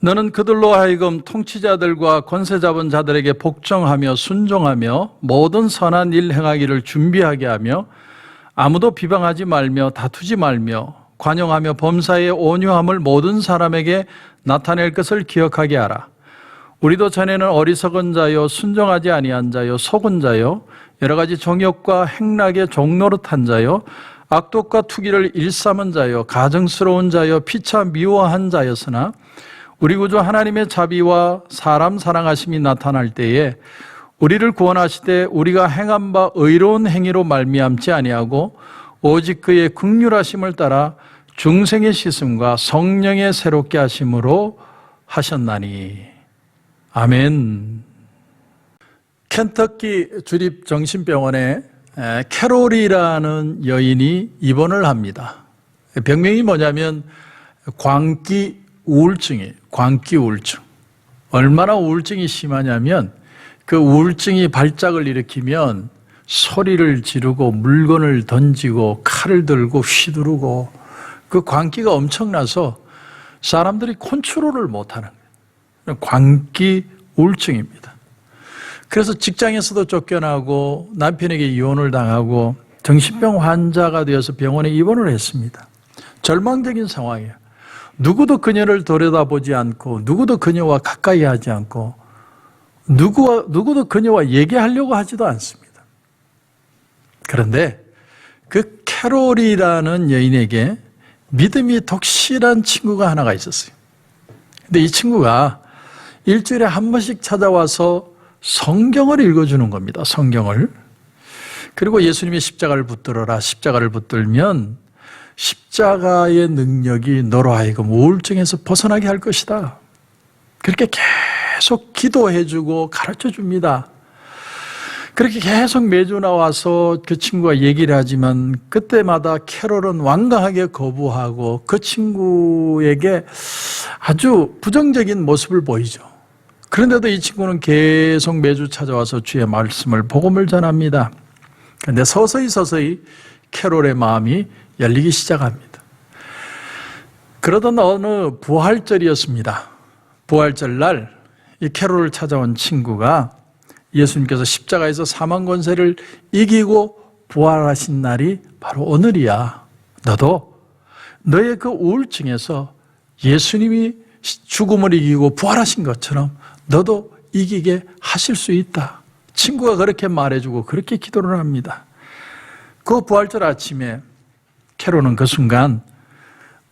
너는 그들로 하여금 통치자들과 권세 잡은 자들에게 복종하며 순종하며 모든 선한 일 행하기를 준비하게 하며 아무도 비방하지 말며 다투지 말며 관용하며 범사의 온유함을 모든 사람에게 나타낼 것을 기억하게 하라. 우리도 전에는 어리석은 자요 순종하지 아니한 자요 속은 자요 여러 가지 정욕과 행락의 종노릇한 자요 악독과 투기를 일삼은 자요 가증스러운 자요 피차 미워한 자였으나 우리 구주 하나님의 자비와 사람 사랑하심이 나타날 때에 우리를 구원하시되 우리가 행한 바 의로운 행위로 말미암지 아니하고 오직 그의 긍휼하심을 따라 중생의 씻음과 성령의 새롭게 하심으로 하셨나니. 아멘. 켄터키 주립정신병원에 캐롤이라는 여인이 입원을 합니다. 병명이 뭐냐면 광기 우울증이에요. 광기 우울증. 얼마나 우울증이 심하냐면 그 우울증이 발작을 일으키면 소리를 지르고 물건을 던지고 칼을 들고 휘두르고 그 광기가 엄청나서 사람들이 컨트롤을 못하는 거예요. 광기 우울증입니다. 그래서 직장에서도 쫓겨나고 남편에게 이혼을 당하고 정신병 환자가 되어서 병원에 입원을 했습니다. 절망적인 상황이에요. 누구도 그녀를 들여다보지 않고 누구도 그녀와 가까이 하지 않고 누구도 그녀와 얘기하려고 하지도 않습니다. 그런데 그 캐롤이라는 여인에게 믿음이 독실한 친구가 하나가 있었어요. 근데 이 친구가 일주일에 한 번씩 찾아와서 성경을 읽어주는 겁니다. 성경을. 그리고 예수님의 십자가를 붙들어라. 십자가를 붙들면 십자가의 능력이 너로 하여금 우울증에서 벗어나게 할 것이다. 그렇게 계속 기도해주고 가르쳐줍니다. 그렇게 계속 매주 나와서 그 친구가 얘기를 하지만 그때마다 캐롤은 완강하게 거부하고 그 친구에게 아주 부정적인 모습을 보이죠. 그런데도 이 친구는 계속 매주 찾아와서 주의 말씀을 복음을 전합니다. 그런데 서서히 캐롤의 마음이 열리기 시작합니다. 그러던 어느 부활절이었습니다. 부활절 날 이 캐롤을 찾아온 친구가 예수님께서 십자가에서 사망 권세를 이기고 부활하신 날이 바로 오늘이야. 너도 너의 그 우울증에서 예수님이 죽음을 이기고 부활하신 것처럼 너도 이기게 하실 수 있다. 친구가 그렇게 말해주고 그렇게 기도를 합니다. 그 부활절 아침에 캐롤은 그 순간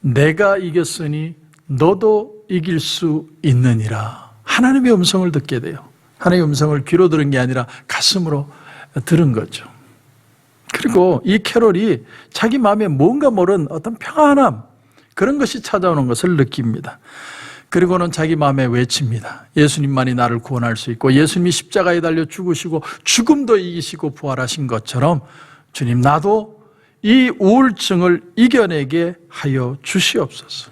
내가 이겼으니 너도 이길 수 있느니라. 하나님의 음성을 듣게 돼요. 하나님의 음성을 귀로 들은 게 아니라 가슴으로 들은 거죠. 그리고 이 캐롤이 자기 마음에 뭔가 모른 어떤 평안함, 그런 것이 찾아오는 것을 느낍니다. 그리고는 자기 마음에 외칩니다. 예수님만이 나를 구원할 수 있고 예수님이 십자가에 달려 죽으시고 죽음도 이기시고 부활하신 것처럼 주님 나도 이 우울증을 이겨내게 하여 주시옵소서.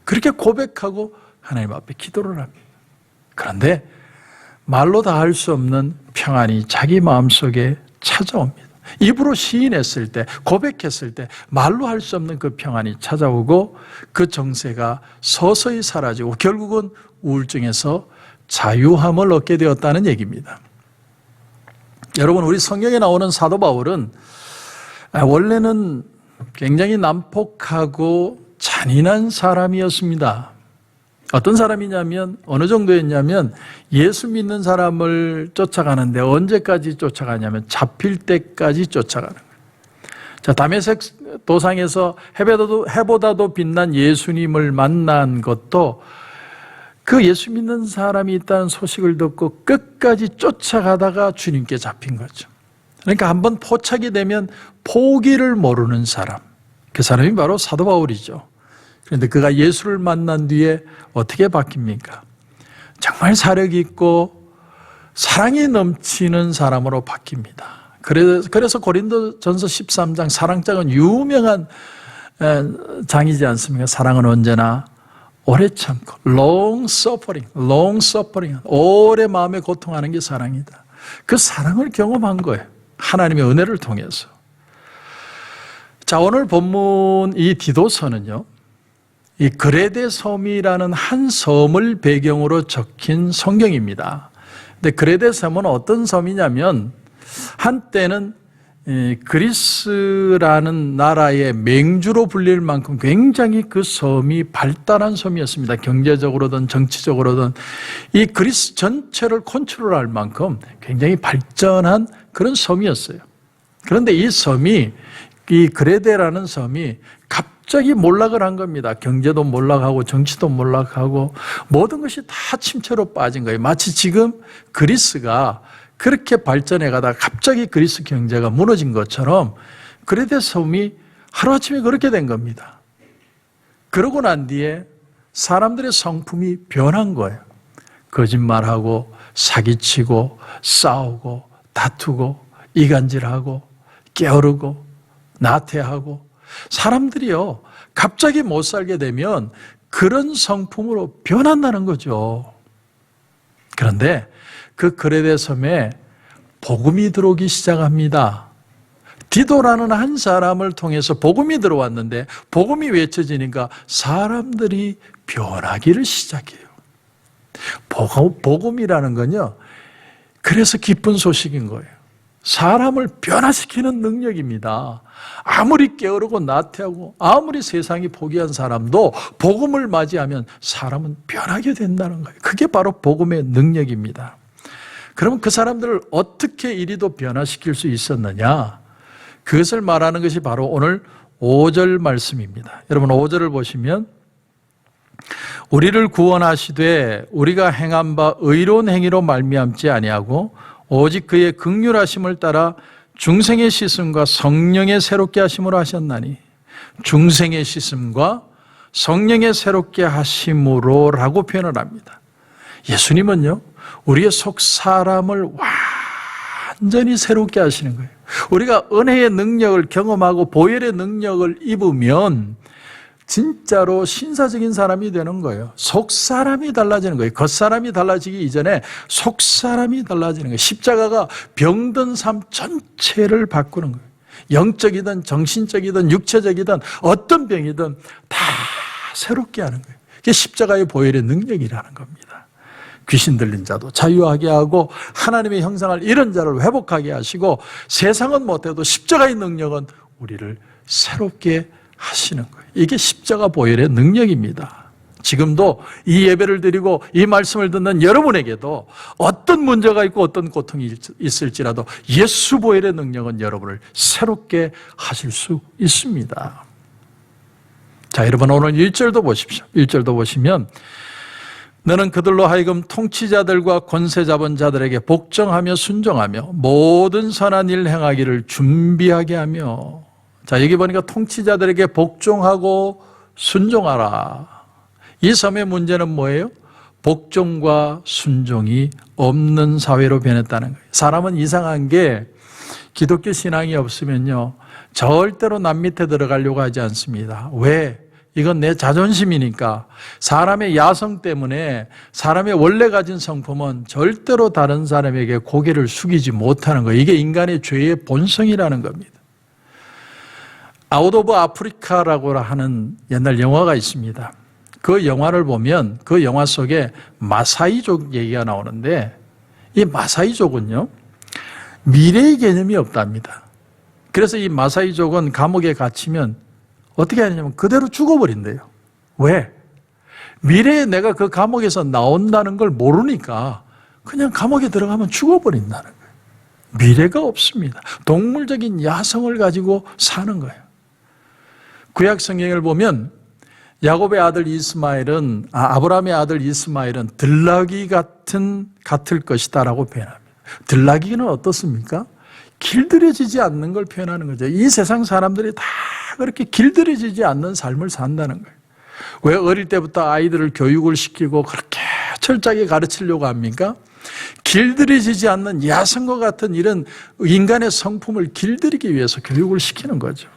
그렇게 고백하고 하나님 앞에 기도를 합니다. 그런데 말로 다 할 수 없는 평안이 자기 마음속에 찾아옵니다. 입으로 시인했을 때, 고백했을 때 말로 할 수 없는 그 평안이 찾아오고 그 정세가 서서히 사라지고 결국은 우울증에서 자유함을 얻게 되었다는 얘기입니다. 여러분, 우리 성경에 나오는 사도 바울은 원래는 굉장히 난폭하고 잔인한 사람이었습니다. 어떤 사람이냐면 어느 정도였냐면 예수 믿는 사람을 쫓아가는데 언제까지 쫓아가냐면 잡힐 때까지 쫓아가는 거예요. 자, 다메섹 도상에서 해보다도 빛난 예수님을 만난 것도 그 예수 믿는 사람이 있다는 소식을 듣고 끝까지 쫓아가다가 주님께 잡힌 거죠. 그러니까 한번 포착이 되면 포기를 모르는 사람, 그 사람이 바로 사도 바울이죠. 그런데 그가 예수를 만난 뒤에 어떻게 바뀝니까? 정말 사력 있고 사랑이 넘치는 사람으로 바뀝니다. 그래서 고린도전서 13장 사랑장은 유명한 장이지 않습니까? 사랑은 언제나 오래 참고 long suffering 오래 마음에 고통하는 게 사랑이다. 그 사랑을 경험한 거예요. 하나님의 은혜를 통해서. 자, 오늘 본문 이 디도서는요, 이 그레데 섬이라는 한 섬을 배경으로 적힌 성경입니다. 근데 그레데 섬은 어떤 섬이냐면 한때는 그리스라는 나라의 맹주로 불릴 만큼 굉장히 그 섬이 발달한 섬이었습니다. 경제적으로든 정치적으로든 이 그리스 전체를 컨트롤할 만큼 굉장히 발전한 그런 섬이었어요. 그런데 이 섬이, 이 그레데라는 섬이 갑자기 몰락을 한 겁니다. 경제도 몰락하고 정치도 몰락하고 모든 것이 다 침체로 빠진 거예요. 마치 지금 그리스가 그렇게 발전해 가다가 갑자기 그리스 경제가 무너진 것처럼 그레데 섬이 하루아침에 그렇게 된 겁니다. 그러고 난 뒤에 사람들의 성품이 변한 거예요. 거짓말하고 사기치고 싸우고 다투고 이간질하고 게으르고 나태하고 사람들이요 갑자기 못 살게 되면 그런 성품으로 변한다는 거죠. 그런데 그 그레데 섬에 복음이 들어오기 시작합니다. 디도라는 한 사람을 통해서 복음이 들어왔는데 복음이 외쳐지니까 사람들이 변하기를 시작해요. 복음이라는 건요, 그래서 기쁜 소식인 거예요. 사람을 변화시키는 능력입니다. 아무리 게으르고 나태하고 아무리 세상이 포기한 사람도 복음을 맞이하면 사람은 변하게 된다는 거예요. 그게 바로 복음의 능력입니다. 그러면 그 사람들을 어떻게 이리도 변화시킬 수 있었느냐? 그것을 말하는 것이 바로 오늘 5절 말씀입니다. 여러분 5절을 보시면 우리를 구원하시되 우리가 행한 바 의로운 행위로 말미암지 아니하고 오직 그의 긍휼하심을 따라 중생의 씻음과 성령의 새롭게 하심으로 하셨나니 중생의 씻음과 성령의 새롭게 하심으로라고 표현을 합니다. 예수님은요 우리의 속 사람을 완전히 새롭게 하시는 거예요. 우리가 은혜의 능력을 경험하고 보혈의 능력을 입으면 진짜로 신사적인 사람이 되는 거예요. 속 사람이 달라지는 거예요. 겉사람이 달라지기 이전에 속 사람이 달라지는 거예요. 십자가가 병든 삶 전체를 바꾸는 거예요. 영적이든 정신적이든 육체적이든 어떤 병이든 다 새롭게 하는 거예요. 그게 십자가의 보혈의 능력이라는 겁니다. 귀신 들린 자도 자유하게 하고 하나님의 형상을 잃은 자를 회복하게 하시고 세상은 못해도 십자가의 능력은 우리를 새롭게 하시는 거예요. 이게 십자가 보혈의 능력입니다. 지금도 이 예배를 드리고 이 말씀을 듣는 여러분에게도 어떤 문제가 있고 어떤 고통이 있을지라도 예수 보혈의 능력은 여러분을 새롭게 하실 수 있습니다. 자, 여러분 오늘 1절도 보십시오. 1절도 보시면 너는 그들로 하여금 통치자들과 권세 잡은 자들에게 복종하며 순종하며 모든 선한 일 행하기를 준비하게 하며. 자, 여기 보니까 통치자들에게 복종하고 순종하라. 이 섬의 문제는 뭐예요? 복종과 순종이 없는 사회로 변했다는 거예요. 사람은 이상한 게 기독교 신앙이 없으면요 절대로 남 밑에 들어가려고 하지 않습니다. 왜? 이건 내 자존심이니까. 사람의 야성 때문에 사람의 원래 가진 성품은 절대로 다른 사람에게 고개를 숙이지 못하는 거예요. 이게 인간의 죄의 본성이라는 겁니다. 아웃 오브 아프리카라고 하는 옛날 영화가 있습니다. 그 영화를 보면 그 영화 속에 마사이족 얘기가 나오는데 이 마사이족은요 미래의 개념이 없답니다. 그래서 이 마사이족은 감옥에 갇히면 어떻게 하냐면 그대로 죽어버린대요. 왜? 미래에 내가 그 감옥에서 나온다는 걸 모르니까 그냥 감옥에 들어가면 죽어버린다는 거예요. 미래가 없습니다. 동물적인 야성을 가지고 사는 거예요. 구약 성경을 보면 야곱의 아들 이스마엘은 아브라함의 아들 이스마엘은 들나귀 같을 것이다라고 표현합니다. 들나귀는 어떻습니까? 길들여지지 않는 걸 표현하는 거죠. 이 세상 사람들이 다 그렇게 길들여지지 않는 삶을 산다는 거예요. 왜 어릴 때부터 아이들을 교육을 시키고 그렇게 철저하게 가르치려고 합니까? 길들여지지 않는 야성과 같은 이런 인간의 성품을 길들이기 위해서 교육을 시키는 거죠.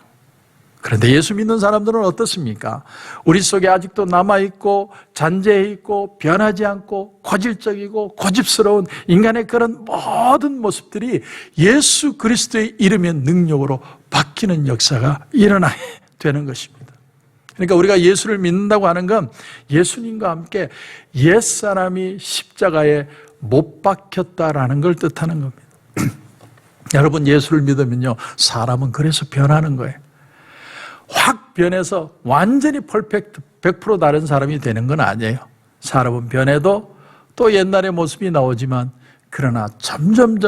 그런데 예수 믿는 사람들은 어떻습니까? 우리 속에 아직도 남아있고 잔재해 있고 변하지 않고 고질적이고 고집스러운 인간의 그런 모든 모습들이 예수 그리스도의 이름의 능력으로 바뀌는 역사가 일어나야 되는 것입니다. 그러니까 우리가 예수를 믿는다고 하는 건 예수님과 함께 옛사람이 십자가에 못 박혔다라는 걸 뜻하는 겁니다. 여러분, 예수를 믿으면요, 사람은 그래서 변하는 거예요. 확 변해서 완전히 퍼펙트 100% 다른 사람이 되는 건 아니에요. 사람은 변해도 또 옛날의 모습이 나오지만, 그러나 점점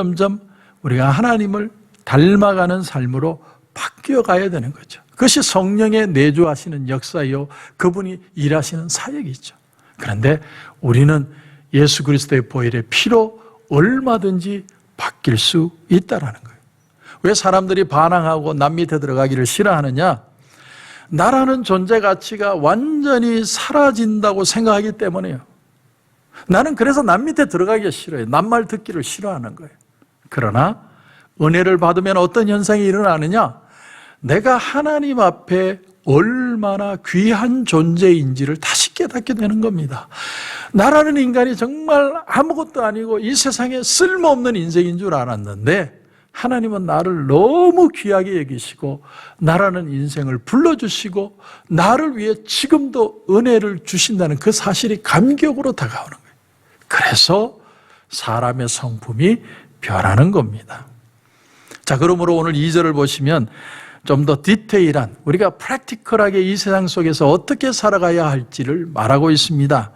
우리가 하나님을 닮아가는 삶으로 바뀌어 가야 되는 거죠. 그것이 성령의 내주하시는 역사요, 그분이 일하시는 사역이죠. 그런데 우리는 예수 그리스도의 보혈의 피로 얼마든지 바뀔 수 있다라는 거예요. 왜 사람들이 반항하고 남 밑에 들어가기를 싫어하느냐? 나라는 존재 가치가 완전히 사라진다고 생각하기 때문에요. 나는 그래서 남 밑에 들어가기가 싫어요. 남 말 듣기를 싫어하는 거예요. 그러나 은혜를 받으면 어떤 현상이 일어나느냐? 내가 하나님 앞에 얼마나 귀한 존재인지를 다시 깨닫게 되는 겁니다. 나라는 인간이 정말 아무것도 아니고 이 세상에 쓸모없는 인생인 줄 알았는데, 하나님은 나를 너무 귀하게 여기시고 나라는 인생을 불러주시고 나를 위해 지금도 은혜를 주신다는 그 사실이 감격으로 다가오는 거예요. 그래서 사람의 성품이 변하는 겁니다. 자, 그러므로 오늘 2절을 보시면 좀 더 디테일한, 우리가 프랙티컬하게 이 세상 속에서 어떻게 살아가야 할지를 말하고 있습니다.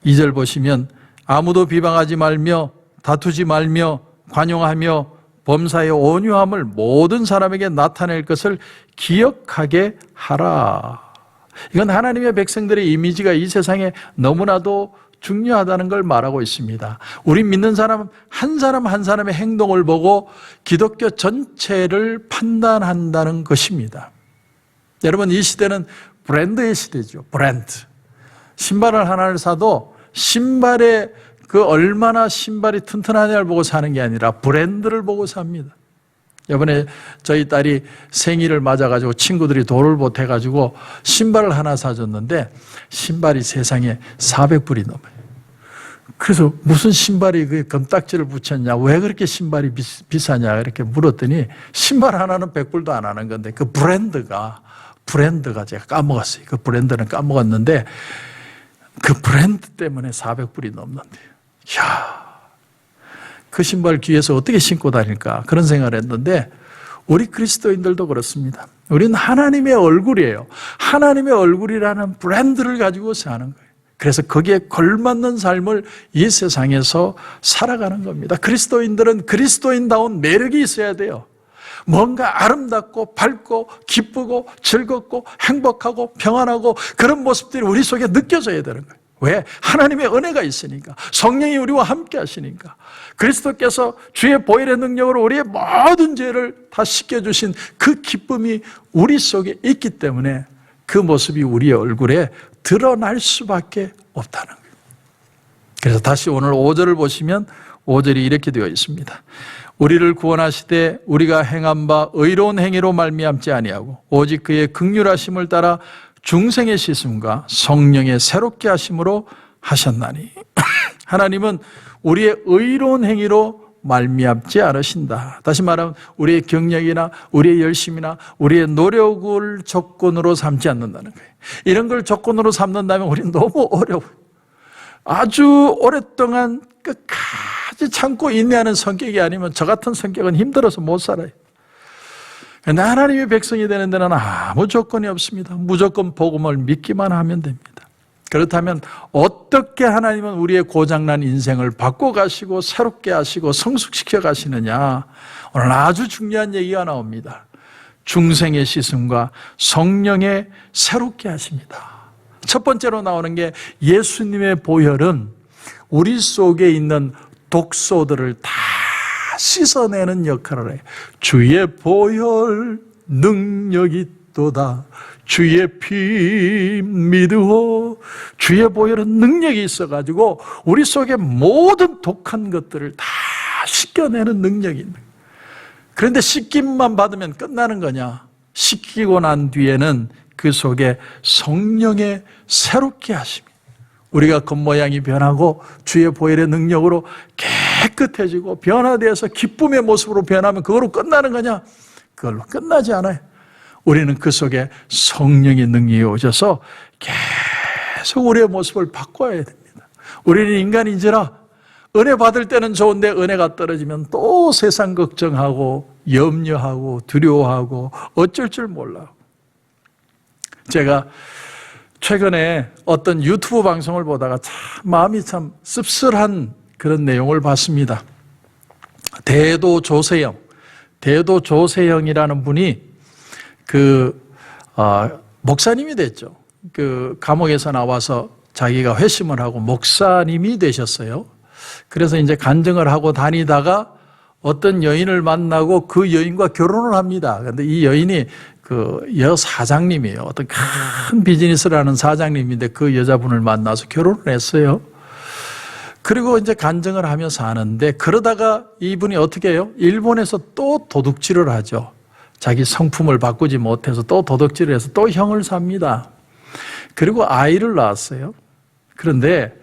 2절 보시면 아무도 비방하지 말며 다투지 말며 관용하며 범사의 온유함을 모든 사람에게 나타낼 것을 기억하게 하라. 이건 하나님의 백성들의 이미지가 이 세상에 너무나도 중요하다는 걸 말하고 있습니다. 우리 믿는 사람 한 사람의 행동을 보고 기독교 전체를 판단한다는 것입니다. 여러분, 이 시대는 브랜드의 시대죠. 브랜드. 신발을 하나를 사도 신발의 그 얼마나 신발이 튼튼하냐를 보고 사는 게 아니라 브랜드를 보고 삽니다. 이번에 저희 딸이 생일을 맞아가지고 친구들이 돈을 보태가지고 신발을 하나 사줬는데 신발이 세상에 400불이 넘어요. 그래서 무슨 신발이 그 금딱지를 붙였냐, 왜 그렇게 신발이 비싸냐 이렇게 물었더니 신발 하나는 100불도 안 하는 건데 그 브랜드가 제가 까먹었어요. 그 브랜드는 까먹었는데 그 브랜드 때문에 400불이 넘는데요. 이야, 그 신발 귀에서 어떻게 신고 다닐까 그런 생각을 했는데, 우리 그리스도인들도 그렇습니다. 우리는 하나님의 얼굴이에요. 하나님의 얼굴이라는 브랜드를 가지고 사는 거예요. 그래서 거기에 걸맞는 삶을 이 세상에서 살아가는 겁니다. 그리스도인들은 그리스도인다운 매력이 있어야 돼요. 뭔가 아름답고 밝고 기쁘고 즐겁고 행복하고 평안하고 그런 모습들이 우리 속에 느껴져야 되는 거예요. 왜? 하나님의 은혜가 있으니까, 성령이 우리와 함께 하시니까, 그리스도께서 주의 보혈의 능력으로 우리의 모든 죄를 다 씻겨주신 그 기쁨이 우리 속에 있기 때문에 그 모습이 우리의 얼굴에 드러날 수밖에 없다는 거예요. 그래서 다시 오늘 5절을 보시면 5절이 이렇게 되어 있습니다. 우리를 구원하시되 우리가 행한 바 의로운 행위로 말미암지 아니하고 오직 그의 긍휼하심을 따라 중생의 씻음과 성령의 새롭게 하심으로 하셨나니. 하나님은 우리의 의로운 행위로 말미암지 않으신다. 다시 말하면 우리의 경력이나 우리의 열심이나 우리의 노력을 조건으로 삼지 않는다는 거예요. 이런 걸 조건으로 삼는다면 우리는 너무 어려워요. 아주 오랫동안 끝까지 참고 인내하는 성격이 아니면 저 같은 성격은 힘들어서 못 살아요. 그런데 하나님의 백성이 되는 데는 아무 조건이 없습니다. 무조건 복음을 믿기만 하면 됩니다. 그렇다면 어떻게 하나님은 우리의 고장난 인생을 바꿔가시고 새롭게 하시고 성숙시켜 가시느냐? 오늘 아주 중요한 얘기가 나옵니다. 중생의 씻음과 성령의 새롭게 하십니다. 첫 번째로 나오는 게 예수님의 보혈은 우리 속에 있는 독소들을 다 씻어내는 역할을 해요. 주의 보혈 능력이 있도다. 주의 피 믿으오. 주의 보혈은 능력이 있어가지고 우리 속에 모든 독한 것들을 다 씻겨내는 능력이 있는 거예요. 그런데 씻김만 받으면 끝나는 거냐? 씻기고 난 뒤에는 그 속에 성령의 새롭게 하심이, 우리가 겉모양이 변하고 주의 보혈의 능력으로 깨끗해지고 변화되어서 기쁨의 모습으로 변하면 그거로 끝나는 거냐? 그걸로 끝나지 않아요. 우리는 그 속에 성령의 능력이 오셔서 계속 우리의 모습을 바꿔야 됩니다. 우리는 인간인지라 은혜 받을 때는 좋은데 은혜가 떨어지면 또 세상 걱정하고 염려하고 두려워하고 어쩔 줄 몰라. 제가 최근에 어떤 유튜브 방송을 보다가 참 마음이 참 씁쓸한 그런 내용을 봤습니다. 대도 조세형이라는 분이 목사님이 됐죠. 감옥에서 나와서 자기가 회심을 하고 목사님이 되셨어요. 그래서 이제 간증을 하고 다니다가 어떤 여인을 만나고 그 여인과 결혼을 합니다. 그런데 이 여인이 여사장님이에요. 어떤 큰 비즈니스를 하는 사장님인데 그 여자분을 만나서 결혼을 했어요. 그리고 이제 간증을 하며 사는데 그러다가 이분이 어떻게 해요? 일본에서 또 도둑질을 하죠. 자기 성품을 바꾸지 못해서 또 도둑질을 해서 또 형을 삽니다. 그리고 아이를 낳았어요. 그런데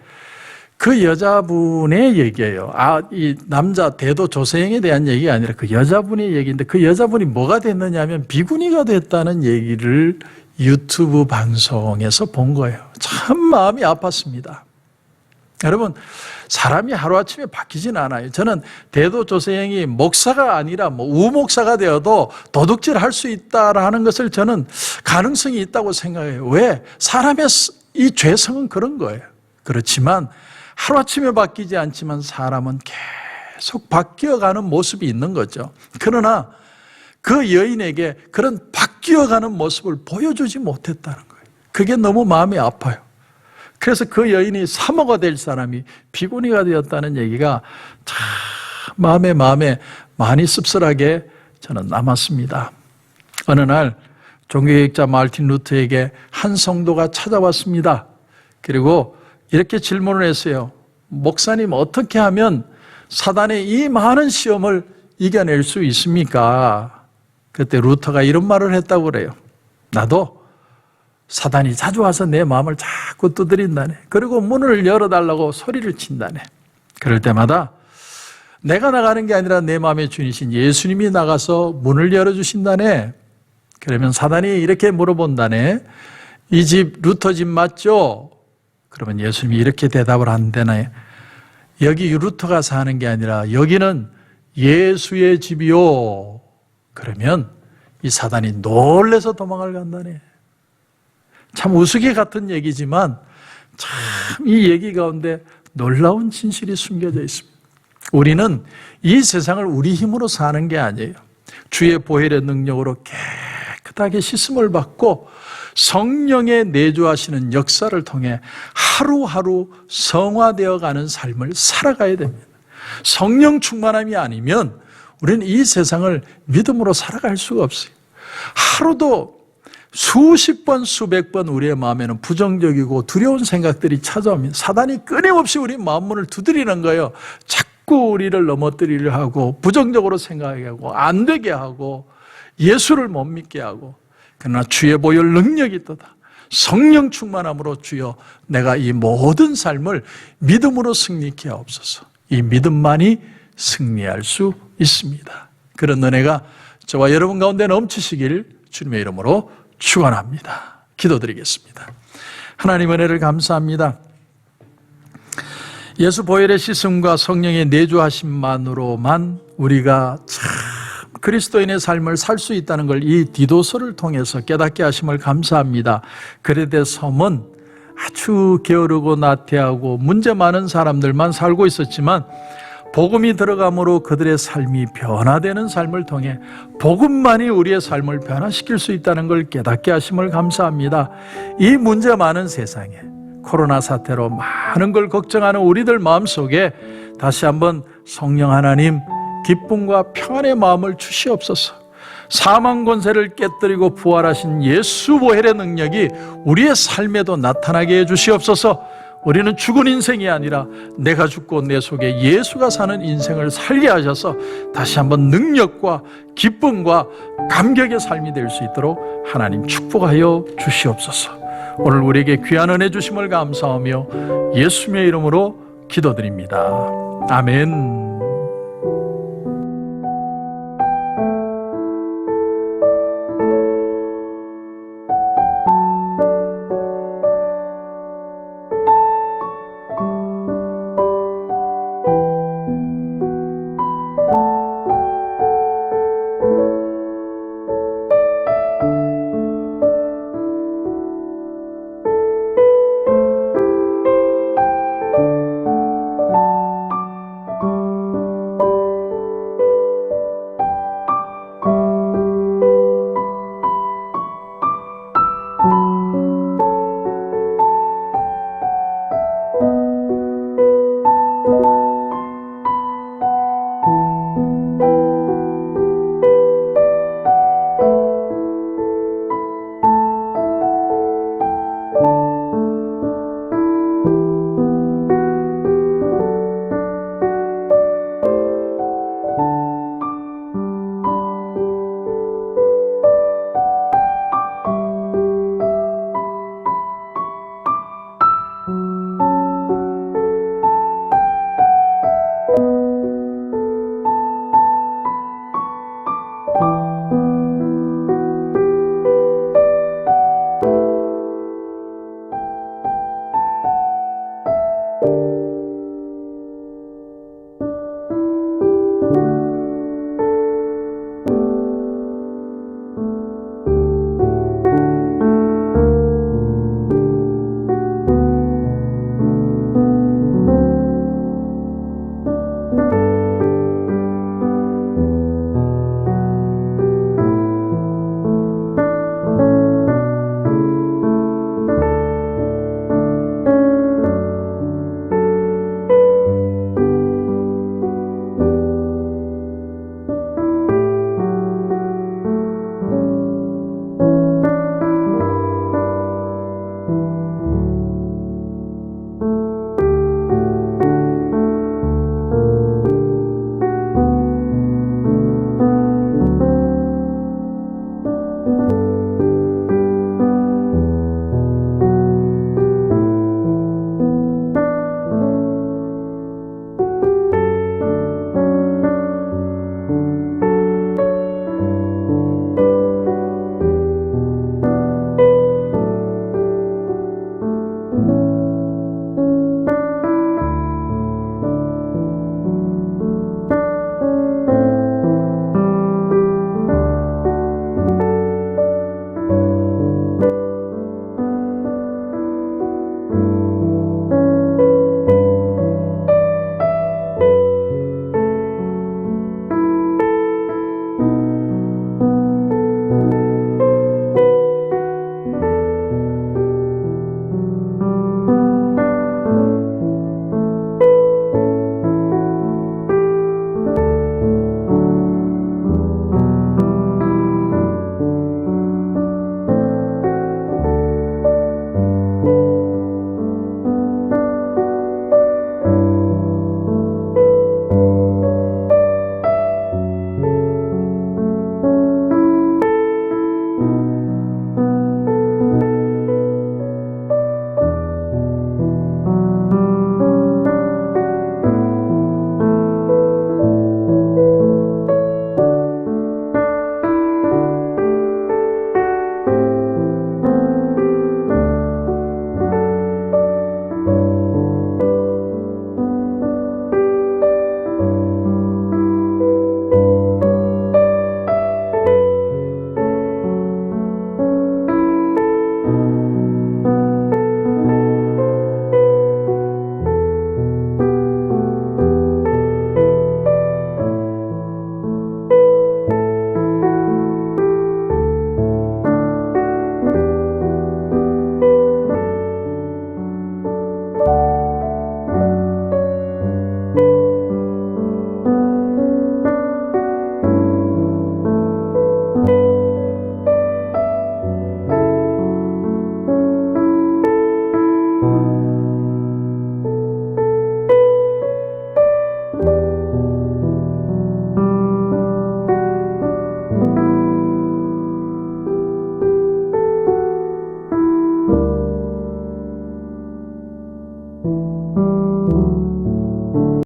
그 여자분의 얘기예요. 이 남자 대도 조세형에 대한 얘기가 아니라 그 여자분의 얘기인데 그 여자분이 뭐가 됐느냐 하면 비구니가 됐다는 얘기를 유튜브 방송에서 본 거예요. 참 마음이 아팠습니다. 여러분, 사람이 하루아침에 바뀌진 않아요. 저는 대도 조세형이 목사가 아니라 우목사가 되어도 도둑질 할 수 있다라는 것을 저는 가능성이 있다고 생각해요. 왜? 사람의 이 죄성은 그런 거예요. 그렇지만 하루아침에 바뀌지 않지만 사람은 계속 바뀌어가는 모습이 있는 거죠. 그러나 그 여인에게 그런 바뀌어가는 모습을 보여주지 못했다는 거예요. 그게 너무 마음이 아파요. 그래서 그 여인이 사모가 될 사람이 비구니가 되었다는 얘기가 참 마음에 많이 씁쓸하게 저는 남았습니다. 어느 날 종교개혁자 마르틴 루터에게 한 성도가 찾아왔습니다. 그리고 이렇게 질문을 했어요. 목사님, 어떻게 하면 사단의 이 많은 시험을 이겨낼 수 있습니까? 그때 루터가 이런 말을 했다고 그래요. 나도 사단이 자주 와서 내 마음을 자꾸 두드린다네. 그리고 문을 열어달라고 소리를 친다네. 그럴 때마다 내가 나가는 게 아니라 내 마음의 주인이신 예수님이 나가서 문을 열어주신다네. 그러면 사단이 이렇게 물어본다네. 이 집 루터 집 맞죠? 그러면 예수님이 이렇게 대답을 한다네. 여기 루터가 사는 게 아니라 여기는 예수의 집이요. 그러면 이 사단이 놀래서 도망을 간다네. 참 우스개 같은 얘기지만 참 이 얘기 가운데 놀라운 진실이 숨겨져 있습니다. 우리는 이 세상을 우리 힘으로 사는 게 아니에요. 주의 보혈의 능력으로 깨끗하게 씻음을 받고 성령의 내주하시는 역사를 통해 하루하루 성화되어 가는 삶을 살아가야 됩니다. 성령 충만함이 아니면 우리는 이 세상을 믿음으로 살아갈 수가 없어요. 하루도 수십 번, 수백 번 우리의 마음에는 부정적이고 두려운 생각들이 찾아오면 사단이 끊임없이 우리 마음문을 두드리는 거예요. 자꾸 우리를 넘어뜨리려 하고 부정적으로 생각하게 하고 안 되게 하고 예수를 못 믿게 하고. 그러나 주의 보혈 능력이 있도다. 성령 충만함으로 주여 내가 이 모든 삶을 믿음으로 승리케 하옵소서. 이 믿음만이 승리할 수 있습니다. 그런 은혜가 저와 여러분 가운데 넘치시길 주님의 이름으로 축원합니다. 기도드리겠습니다. 하나님 은혜를 감사합니다. 예수 보혈의 씻음과 성령의 내주하심만으로만 우리가 참 그리스도인의 삶을 살 수 있다는 걸 이 디도서를 통해서 깨닫게 하심을 감사합니다. 그레데 섬은 아주 게으르고 나태하고 문제 많은 사람들만 살고 있었지만 복음이 들어감으로 그들의 삶이 변화되는 삶을 통해 복음만이 우리의 삶을 변화시킬 수 있다는 걸 깨닫게 하심을 감사합니다. 이 문제 많은 세상에 코로나 사태로 많은 걸 걱정하는 우리들 마음속에 다시 한번 성령 하나님 기쁨과 평안의 마음을 주시옵소서. 사망 권세를 깨뜨리고 부활하신 예수 보혈의 능력이 우리의 삶에도 나타나게 해 주시옵소서. 우리는 죽은 인생이 아니라 내가 죽고 내 속에 예수가 사는 인생을 살게 하셔서 다시 한번 능력과 기쁨과 감격의 삶이 될 수 있도록 하나님 축복하여 주시옵소서. 오늘 우리에게 귀한 은혜 주심을 감사하며 예수님의 이름으로 기도드립니다. 아멘.